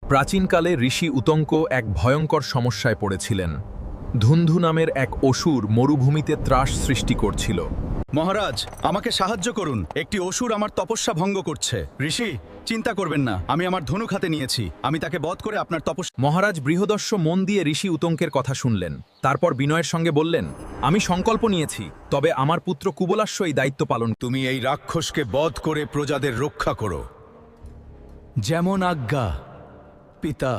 প্রাচীনকালে ঋষি উতঙ্ক এক ভয়ঙ্কর সমস্যায় পড়েছিলেন। ধুন্ধু নামের এক অসুর মরুভূমিতে ত্রাস সৃষ্টি করছিল। মহারাজ, আমাকে সাহায্য করুন, একটি অসুর আমার তপস্যা ভঙ্গ করছে। ঋষি, চিন্তা করবেন না, আমি আমার ধনুক হাতে নিয়েছি, আমি তাকে বধ করে আপনার তপস্যা। মহারাজ বৃহদস্য মন দিয়ে ঋষি উতঙ্কের কথা শুনলেন। তারপর বিনয়ের সঙ্গে বললেন, আমি সংকল্প নিয়েছি, তবে আমার পুত্র কুবলাস্য এই দায়িত্ব পালন। তুমি এই রাক্ষসকে বধ করে প্রজাদের রক্ষা করো। যেমন আজ্ঞা পিতা।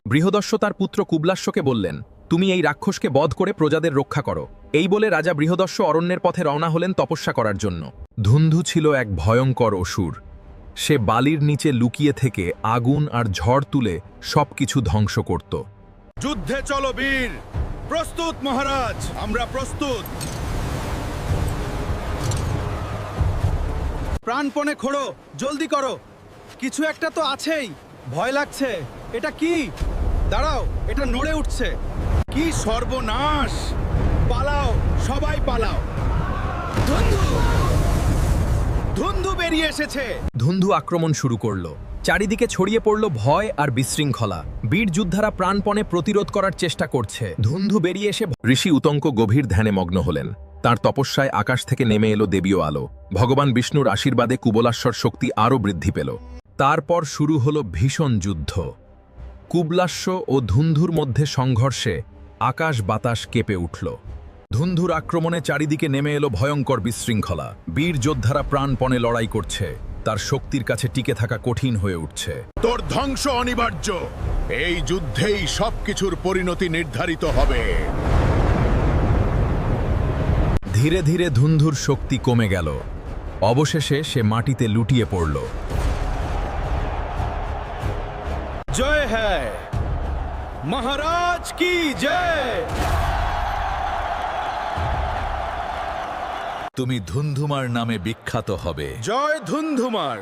বৃহদস্য তার পুত্র কুবলাস্যকে বললেন, তুমি এই রাক্ষসকে বধ করে প্রজাদের রক্ষা করো। এই বলে রাজা বৃহদস্য অরণ্যের পথে রওনা হলেন তপস্যা করার জন্য। ধুন্ধু ছিল এক ভয়ঙ্কর অসুর। সে বালির নিচে লুকিয়ে থেকে আগুন আর ঝড় তুলে সবকিছু ধ্বংস করত। যুদ্ধে চলো বীর, প্রস্তুত মহারাজ, আমরা প্রস্তুত। প্রাণপণে খোড়ো, জলদি করো, কিছু একটা তো আছেই। ভয় লাগছে, এটা কি? দাঁড়াও, এটা নড়ে উঠছে। কি সর্বনাশ! পালাও, সবাই পালাও। ধুন্ধু বেরিয়ে এসেছে। ধুন্ধু আক্রমণ শুরু করল। চারিদিকে ছড়িয়ে পড়ল ভয় আর বিশৃঙ্খলা। বীর যোদ্ধারা প্রাণপণে প্রতিরোধ করার চেষ্টা করছে। ধুন্ধু বেরিয়ে এসে ঋষি উতঙ্ক গভীর ধ্যানে মগ্ন হলেন। তার তপস্যায় আকাশ থেকে নেমে এলো দেবীয় আলো। ভগবান বিষ্ণুর আশীর্বাদে কুবলাশ্বর শক্তি আরও বৃদ্ধি পেল। তারপর শুরু হলো ভীষণ যুদ্ধ। কুবলাস্য ও ধুন্ধুর মধ্যে সংঘর্ষে আকাশ বাতাস কেঁপে উঠল। ধুন্ধুর আক্রমণে চারিদিকে নেমে এলো ভয়ঙ্কর বিশৃঙ্খলা। বীর যোদ্ধারা প্রাণপণে লড়াই করছে। তার শক্তির কাছে টিকে থাকা কঠিন হয়ে উঠছে। তোর ধ্বংস অনিবার্য। এই যুদ্ধেই সবকিছুর পরিণতি নির্ধারিত হবে। ধীরে ধীরে ধুন্ধুর শক্তি কমে গেল। অবশেষে সে মাটিতে লুটিয়ে পড়ল। জয় হ্যায়, মহারাজ কি জয়। তুমি ধুন্ধুমার নামে বিখ্যাত হবে। জয় ধুন্ধুমার।